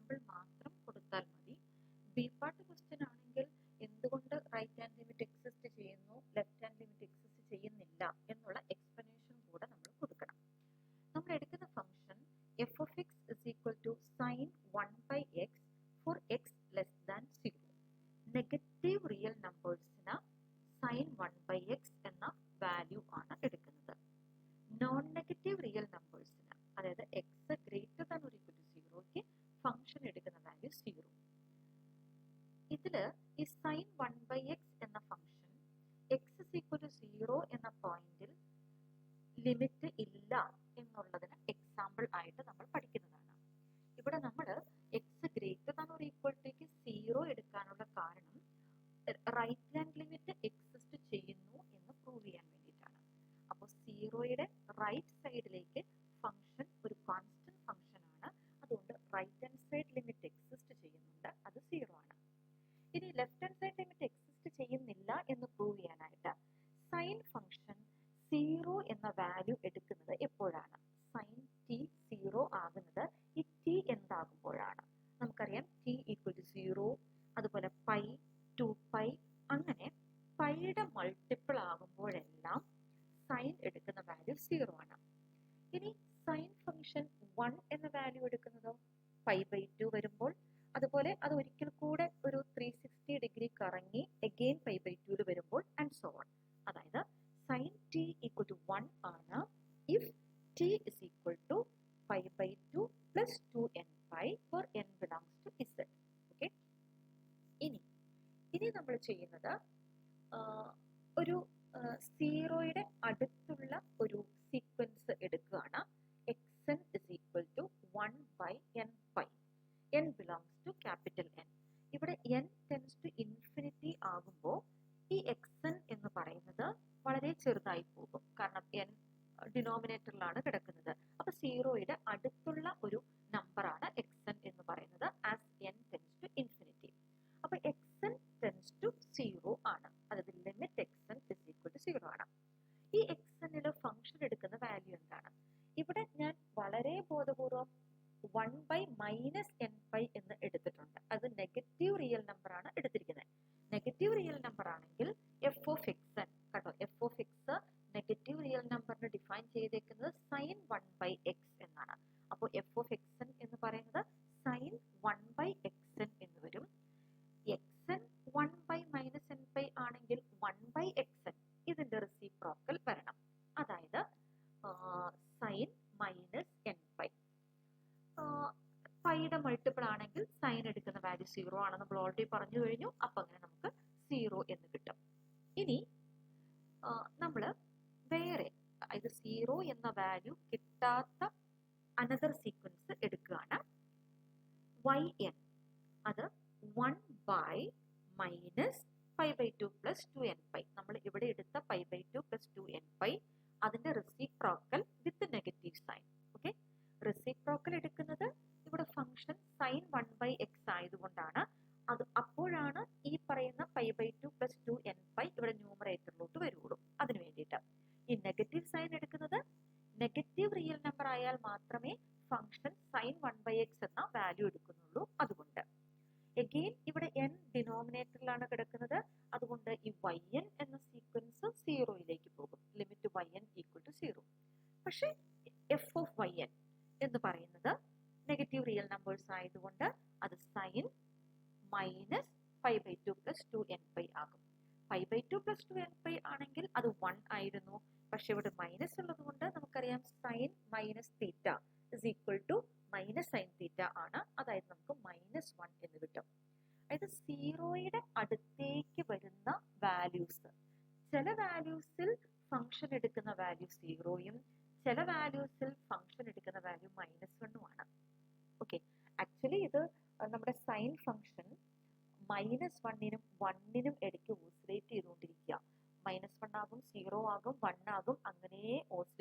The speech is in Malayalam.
എക്സാമ്പിൾ മാത്രം കൊടുത്താൽ മതി. ബി പാർട്ട് ക്വസ്റ്റ്യൻ ആണെങ്കിൽ എന്തുകൊണ്ട് റൈറ്റ് ഹാൻഡ് ലിമിറ്റ് എക്സിസ്റ്റ് ചെയ്യുന്നു, ലെഫ്റ്റ് ഹാൻഡ് ലിമിറ്റ് എക്സിസ്റ്റ് ചെയ്യുന്നില്ല എന്നുള്ള എക്സ്പ്ലനേഷൻ കൂടെ നമ്മൾ കൊടുക്കണം. നമ്മൾ എടുക്കുന്ന function f of x is equal to sin 1 by x for x less than 0. Negative real നമ്പേഴ്സിന് sin 1 by x എന്ന വാല്യൂ ആണ് എടുക്കുന്നത്. നോൺ നെഗറ്റീവ് റിയൽ നമ്പേഴ്സിന്, അതായത് X greater than or equal to സീറോയ്ക്ക് ഫംഗ്ഷൻ എടുക്കുന്ന വാല്യൂ 0. ഇതില് ഈ sin 1 by x എന്ന function x is equal to 0 എന്ന പോയിന്റിൽ ലിമിറ്റ് ഇല്ല എന്നുള്ളതിന് എക്സാമ്പിൾ ആയിട്ട് നമ്മൾ പഠിക്കുന്നതാണ്. ഇവിടെ നമ്മൾ x greater than or equal to 0 എടുക്കാനുള്ള കാരണം റൈറ്റ് ഹാൻഡ് ലിമിറ്റ് എക്സിസ്റ്റ് ചെയ്യുന്നു എന്ന് പ്രൂവ് ചെയ്യാൻ വേണ്ടിയിട്ടാണ്. അപ്പോൾ സീറോയുടെ റൈറ്റ് സൈഡിലേക്ക് ഫംഗ്ഷൻ ഒരു കോൺസ്റ്റന്റ് ഫംഗ്ഷൻ ആണ്, അതുകൊണ്ട് right hand side limit exist ചെയ്യുന്നുണ്ട്, അത് 0 ആണ്. ഇനി left hand side limit exist ചെയ്യുന്നില്ല എന്ന് പ്രൂവ് ചെയ്യാനായിട്ട് സൈൻ ഫംഗ്ഷൻ 0 എന്ന വാല്യൂ എടുക്കുന്നത് എപ്പോഴാണ്? സൈൻ ടി 0 ആകുന്നത് ഈ ടി എന്താകുമ്പോഴാണ്? നമുക്കറിയാം ടി ഈക്വൽ ടു 0, അതുപോലെ പൈ, 2π, അങ്ങനെ പൈയുടെ മൾട്ടിപ്പിൾ ആകുമ്പോഴെല്ലാം സൈൻ എടുക്കുന്ന വാല്യൂ 0 ആണ്. ഇനി സൈൻ ഫംഗ്ഷൻ 1 എന്ന വാല്യൂ എടുക്കുന്നതോ π/2 വരുമ്പോൾ, അതുപോലെ അത് ഒരിക്കൽ കൂടെ ഒരു 360 ഡിഗ്രി കറങ്ങി അഗെയിൻ π/2 വരുമ്പോൾ ആൻഡ് സോ ഓൺ. അതായത് sin t equal to 1 ആണ് if t is equal to π/2 plus 2nπ where n belongs to z. Okay, ഇനി നമ്മൾ ചെയ്യുന്നത് ഒരു സീറോയുടെ അടുത്തുള്ള ഒരു സീക്വൻസ് എടുക്കുകയാണ്. xn is equal to 1/nπ. n belongs to capital N. ഇവിടെ n tends to infinity ആകുമ്പോൾ ഈ xn എന്ന് പറയുന്നത് വളരെ ചെറുതായി പോകും, കാരണം n ഡിനോമിനേറ്ററിലാണ് കിടക്കുന്നത്. അപ്പൊ സീറോയുടെ അടുത്തുള്ള ഒരു നമ്പറാണ് xn എന്ന് പറയുന്നത് as n tends to infinity. അപ്പൊ xn tends to 0 ആണ്, അതായത് limit xn is equal to 0 ആണ്. ഈ xn ഫംഗ്ഷൻ എടുക്കുന്ന വാല്യൂ എന്താണ്? ഇവിടെ ഞാൻ വളരെ ബോധപൂർവം 1/-nπ എന്ന് എടുത്തിട്ടുണ്ട്. അത് നെഗറ്റീവ് റിയൽ നമ്പർ ആണ് എടുത്തിരിക്കുന്നത്. നെഗറ്റീവ് റിയൽ നമ്പർ ആണെങ്കിൽ എഫ് ഓഫ് എക്സ് കേട്ടോ, F of X negative real നമ്പറിന് ഡിഫൈൻ ചെയ്തേക്കുന്നത് sin 1/x എന്നാണ്. അപ്പോൾ എഫ് ഓഫ് എക്സ് എന്ന് പറയുന്നത് sin 1/xn എന്ന് വരും. xn 1/-nπ ആണെങ്കിൽ 1/xn, ഇതിന്റെ റെസിപ്രോക്കൽ വരണം, അതായത് sin -nπ. പൈയുടെ മൾട്ടിപ്പിൾ ആണെങ്കിൽ സൈൻ എടുക്കുന്ന വാല്യൂ 0 ആണ്, നമ്മൾ ഓൾറെഡി പറഞ്ഞു കഴിഞ്ഞു. അപ്പൊ അങ്ങനെ നമുക്ക് 0 എന്ന് കിട്ടും. ഇനി നമ്മൾ വേറെ, അതായത് 0 എന്ന വാല്യൂ കിട്ടാത്ത അനദർ സീക്വൻസ് എടുക്കുകയാണ്. yn, അത് 1/-π/2 plus 2nπ. നമ്മൾ ഇവിടെ എടുത്ത π/2 plus 2nπ, അതിന്റെ reciprocal with negative sign. Okay, reciprocal എടുക്കുന്നത് ഇവിടെ ഫംഗ്ഷൻ sin 1/x ആയതുകൊണ്ടാണ്. അത് അപ്പോഴാണ് ഈ പറയുന്ന π/2 plus 2nπ ഇവിടെ ന്യൂമറേറ്ററിലോട്ട് വരുള്ളൂ. അതിന് വേണ്ടിയിട്ട് ഈ നെഗറ്റീവ് സൈൻ എടുക്കുന്നത് നെഗറ്റീവ് റിയൽ നമ്പർ ആയാൽ മാത്രമേ ഫംഗ്ഷൻ sin 1/x എന്ന വാല്യൂ എടുക്കുന്നുള്ളൂ. അതുകൊണ്ട് എഗെയിൻ ഇവിടെ n ഡിനോമിനേറ്ററിലാണ് കിടക്കുന്നത്, അതുകൊണ്ട് ഈ yn എന്ന സീക്വൻസ് 0യിലേക്ക് പോകും, ലിമിറ്റ് yn ഈക്വൽ ടു 0. പക്ഷെ എഫ് ഓഫ് yn എന്ന് പറയുന്നത് നെഗറ്റീവ് റിയൽ നമ്പേഴ്സ് ആയതുകൊണ്ട് അത് സൈൻ -π/2 plus 2nπ ആകും. π/2 plus 2nπ ആണെങ്കിൽ അത് 1 ആയിരുന്നു, പക്ഷെ ഇവിടെ മൈനസ് ഉള്ളത് കൊണ്ട് നമുക്കറിയാം sign -θ is equal to -sin θ ആണ്, അതായത് നമുക്ക് -1 എന്ന് കിട്ടും. അതായത് സീറോയുടെ അടുത്തേക്ക് വരുന്ന വാല്യൂസ്, ചില വാല്യൂസിൽ ഫംഗ്ഷൻ എടുക്കുന്ന വാല്യൂ 0യും ചില വാല്യൂസിൽ ഫംഗ്ഷൻ എടുക്കുന്ന വാല്യൂ -1ഉം ആണ്. ഓക്കെ, ആക്ച്വലി ഇത് നമ്മുടെ സൈൻ ഫംഗ്ഷൻ -1നും 1നും ഇടയ്ക്ക് ഓസിലേറ്റ് ചെയ്തുകൊണ്ടിരിക്കുക. -1 ആകും, 0 ആകും, 1 ആകും, അങ്ങനെ ഓസിലേറ്റ്